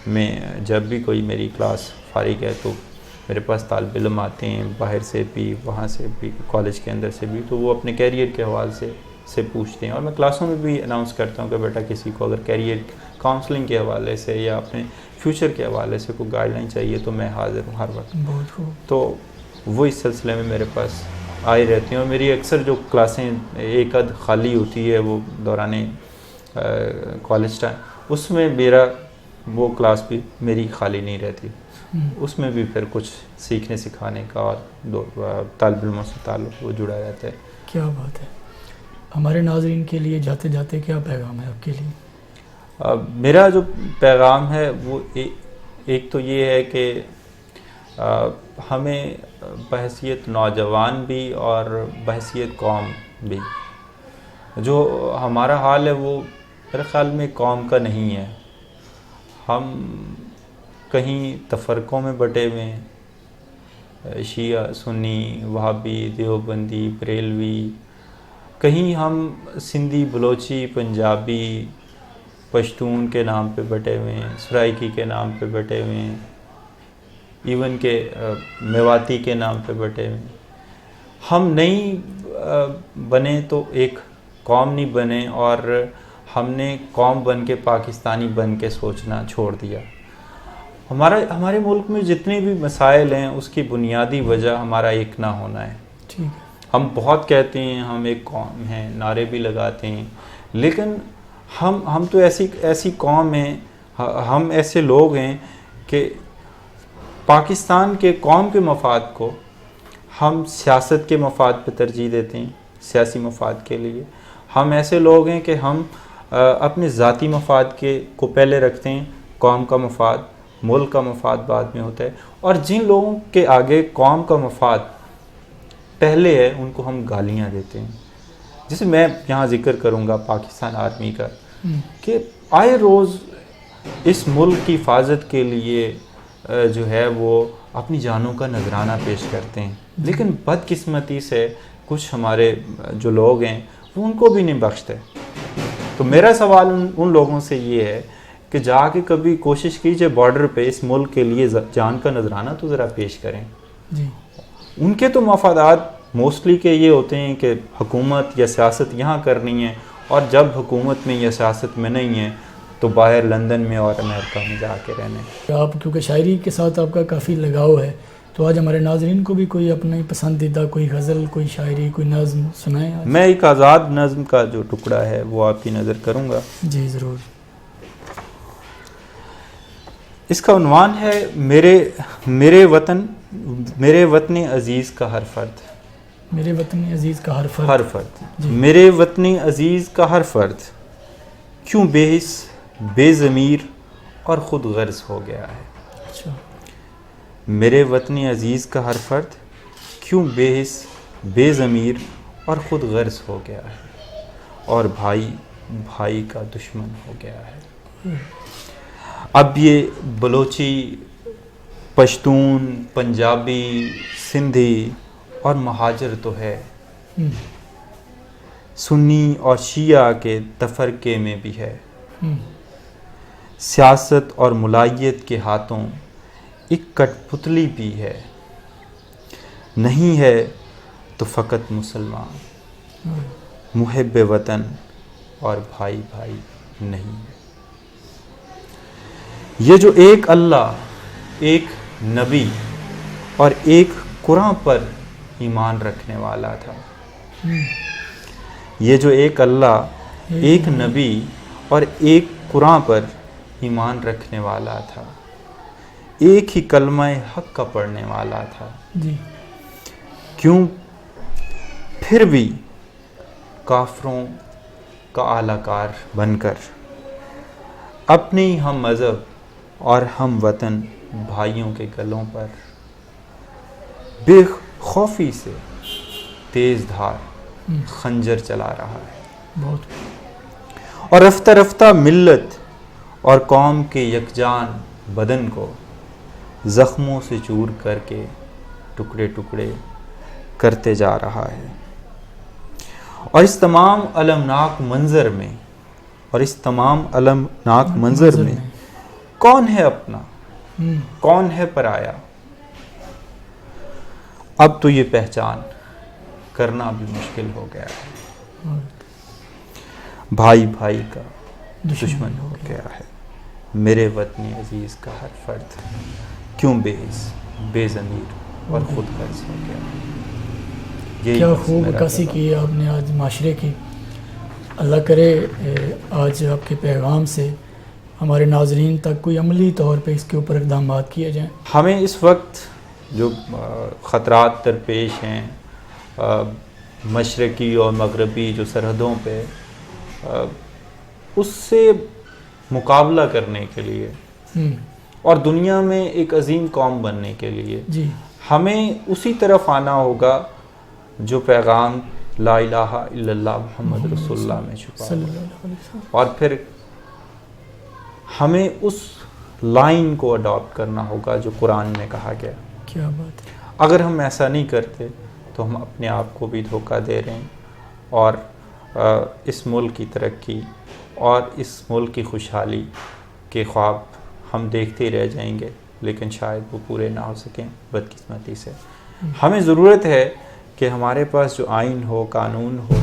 [SPEAKER 2] میں جب بھی کوئی میری کلاس فارغ ہے تو میرے پاس طالب علم آتے ہیں باہر سے بھی، وہاں سے بھی، کالج کے اندر سے بھی، تو وہ اپنے کیریئر کے حوالے سے پوچھتے ہیں. اور میں کلاسوں میں بھی اناؤنس کرتا ہوں کہ بیٹا کسی کو اگر کیریئر کاؤنسلنگ کے حوالے سے یا اپنے فیوچر کے حوالے سے کوئی گائیڈ لائن چاہیے تو میں حاضر ہوں ہر وقت.
[SPEAKER 1] بہت خوب.
[SPEAKER 2] تو وہ اس سلسلے میں میرے پاس آئی رہتی ہیں. اور میری اکثر جو کلاسیں ایک آدھ خالی ہوتی ہے وہ دوران کالج ٹائم، اس میں میرا وہ کلاس بھی میری خالی نہیں رہتی. اس میں بھی پھر کچھ سیکھنے سکھانے کا اور طالب علموں سے تعلق وہ جڑا رہتا ہے.
[SPEAKER 1] کیا بات ہے. ہمارے ناظرین کے لیے جاتے جاتے کیا پیغام ہے آپ کے لیے؟
[SPEAKER 2] میرا جو پیغام ہے وہ ایک تو یہ ہے کہ ہمیں بحیثیت نوجوان بھی اور بحیثیت قوم بھی، جو ہمارا حال ہے وہ میرے خیال میں قوم کا نہیں ہے. ہم کہیں تفرقوں میں بٹے ہوئے ہیں، شیعہ، سنی، وہابی، دیوبندی، بریلوی، کہیں ہم سندھی، بلوچی، پنجابی، پشتون کے نام پہ بٹے ہوئے ہیں، سرائکی کے نام پہ بٹے ہوئے ہیں، ایون کہ میواتی کے نام پہ بٹے ہوئے ہیں. ہم نہیں بنے تو ایک قوم نہیں بنے، اور ہم نے قوم بن کے پاکستانی بن کے سوچنا چھوڑ دیا. ہمارے ملک میں جتنے بھی مسائل ہیں اس کی بنیادی وجہ ہمارا ایک نہ ہونا ہے.
[SPEAKER 1] ٹھیک ہے.
[SPEAKER 2] ہم بہت کہتے ہیں ہم ایک قوم ہیں, نعرے بھی لگاتے ہیں, لیکن ہم تو ایسی قوم ہیں, ہم ایسے لوگ ہیں کہ پاکستان کے قوم کے مفاد کو ہم سیاست کے مفاد پہ ترجیح دیتے ہیں, سیاسی مفاد کے لیے. ہم ایسے لوگ ہیں کہ ہم اپنے ذاتی مفاد کو پہلے رکھتے ہیں, قوم کا مفاد, ملک کا مفاد بعد میں ہوتا ہے. اور جن لوگوں کے آگے قوم کا مفاد پہلے ہے ان کو ہم گالیاں دیتے ہیں. جیسے میں یہاں ذکر کروں گا پاکستان آرمی کا, کہ آئے روز اس ملک کی حفاظت کے لیے جو ہے وہ اپنی جانوں کا نذرانہ پیش کرتے ہیں, لیکن بدقسمتی سے کچھ ہمارے جو لوگ ہیں وہ ان کو بھی نہیں بخشتے. تو میرا سوال ان لوگوں سے یہ ہے کہ جا کے کبھی کوشش کیجئے بارڈر پہ اس ملک کے لیے جان کا نذرانہ تو ذرا پیش کریں.
[SPEAKER 1] جی.
[SPEAKER 2] ان کے تو مفادات موسٹلی کے یہ ہوتے ہیں کہ حکومت یا سیاست یہاں کرنی ہے, اور جب حکومت میں یا سیاست میں نہیں ہے تو باہر لندن میں اور امریکہ میں جا کے رہنے.
[SPEAKER 1] آپ کیونکہ شاعری کے ساتھ آپ کا کافی لگاؤ ہے, تو آج ہمارے ناظرین کو بھی کوئی اپنی پسندیدہ کوئی غزل, کوئی شاعری, کوئی نظم سنائیں.
[SPEAKER 2] میں ایک آزاد نظم کا جو ٹکڑا ہے وہ آپ کی نظر کروں گا.
[SPEAKER 1] جی ضرور.
[SPEAKER 2] اس کا عنوان ہے میرے وطن عزیز کا ہر فرد.
[SPEAKER 1] میرے وطن عزیز کا ہر فرد.
[SPEAKER 2] ہر فرد. میرے وطن عزیز کا ہر فرد کیوں بے حس, بے ضمیر اور خود غرض ہو گیا ہے.
[SPEAKER 1] اچھا.
[SPEAKER 2] میرے وطن عزیز کا ہر فرد کیوں بے حس, بے ضمیر اور خود غرض ہو گیا ہے, اور بھائی کا دشمن ہو گیا ہے. اب یہ بلوچی, پشتون, پنجابی, سندھی اور مہاجر تو ہے, سنی اور شیعہ کے تفرقے میں بھی ہے. سیاست اور ملائیت کے ہاتھوں ایک کٹ پتلی بھی ہے. نہیں ہے تو فقط مسلمان, محب وطن اور بھائی نہیں ہے. یہ جو ایک اللہ, ایک نبی اور ایک قرآن پر ایمان رکھنے والا تھا. یہ جو ایک اللہ, ایک نبی اور ایک قرآن پر ایمان رکھنے والا تھا, ایک ہی کلمہ حق کا پڑھنے والا تھا. کیوں پھر بھی کافروں کا اعلی کار بن کر اپنی ہم مذہب اور ہم وطن بھائیوں کے گلوں پر بے خوفی سے تیز دھار خنجر چلا رہا ہے. اور رفتہ رفتہ ملت اور قوم کے یکجان بدن کو زخموں سے چور کر کے ٹکڑے ٹکڑے کرتے جا رہا ہے. اور اس تمام المناک منظر میں کون ہے اپنا, کون ہے پرایا. اب تو یہ پہچان کرنا بھی مشکل ہو گیا ہے. بھائی کا دشمن ہو گیا ہے. میرے وطن عزیز کا ہر فرد کیوں بے حس, بے ضمیر اور خود غرض ہو گیا ہے.
[SPEAKER 1] کیا خوب عکاسی کی ہے آپ نے آج معاشرے کی. اللہ کرے آج آپ کے پیغام سے ہمارے ناظرین تک کوئی عملی طور پہ اس کے اوپر اقدامات کیے جائیں.
[SPEAKER 2] ہمیں اس وقت جو خطرات درپیش ہیں مشرقی اور مغربی جو سرحدوں پہ, اس سے مقابلہ کرنے کے لیے اور دنیا میں ایک عظیم قوم بننے کے لیے ہمیں اسی طرف آنا ہوگا جو پیغام لا الہ الا اللہ محمد رسول اللہ میں چھپا ہے. اور پھر ہمیں اس لائن کو اڈاپٹ کرنا ہوگا جو قرآن میں کہا گیا.
[SPEAKER 1] کیا بات ہے.
[SPEAKER 2] اگر ہم ایسا نہیں کرتے تو ہم اپنے آپ کو بھی دھوکہ دے رہے ہیں, اور اس ملک کی ترقی اور اس ملک کی خوشحالی کے خواب ہم دیکھتے ہی رہ جائیں گے, لیکن شاید وہ پورے نہ ہو سکیں بدقسمتی سے. ہمیں ضرورت ہے کہ ہمارے پاس جو آئین ہو, قانون ہو,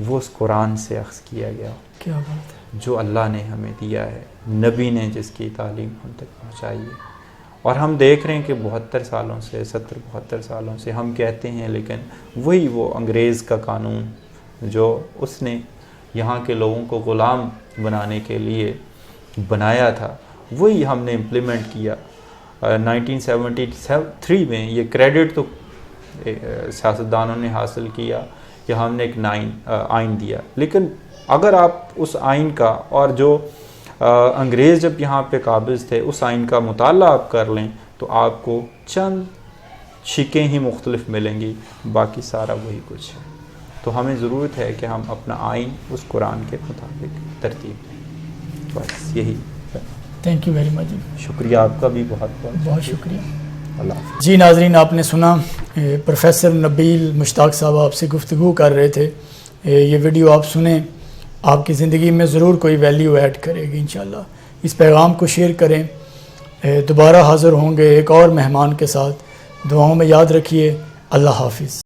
[SPEAKER 2] وہ اس قرآن سے اخذ کیا گیا ہو.
[SPEAKER 1] کیا بات ہے.
[SPEAKER 2] جو اللہ نے ہمیں دیا ہے, نبی نے جس کی تعلیم ہم تک پہنچائی ہے. اور ہم دیکھ رہے ہیں کہ 72 سالوں سے 72 سالوں سے ہم کہتے ہیں، لیکن وہی وہ انگریز کا قانون جو اس نے یہاں کے لوگوں کو غلام بنانے کے لیے بنایا تھا، وہی ہم نے امپلیمنٹ کیا۔ 1973 میں یہ کریڈٹ تو سیاستدانوں نے حاصل کیا کہ ہم نے ایک آئین دیا، لیکن اگر آپ اس آئین کا اور جو انگریز جب یہاں پہ قابض تھے اس آئین کا مطالعہ آپ کر لیں تو آپ کو چند شکیں ہی مختلف ملیں گی، باقی سارا وہی کچھ ہے۔ تو ہمیں ضرورت ہے کہ ہم اپنا آئین اس قرآن کے مطابق ترتیب دیں، بس یہی۔
[SPEAKER 1] تھینک یو ویری مچ،
[SPEAKER 2] شکریہ آپ کا بھی بہت
[SPEAKER 1] بہت شکریہ۔
[SPEAKER 2] اللہ حافظ۔
[SPEAKER 1] جی ناظرین، آپ نے سنا پروفیسر نبیل مشتاق صاحب آپ سے گفتگو کر رہے تھے۔ یہ ویڈیو آپ سنیں، آپ کی زندگی میں ضرور کوئی ویلیو ایڈ کرے گی انشاءاللہ۔ اس پیغام کو شیئر کریں۔ دوبارہ حاضر ہوں گے ایک اور مہمان کے ساتھ، دعاؤں میں یاد رکھیے۔ اللہ حافظ۔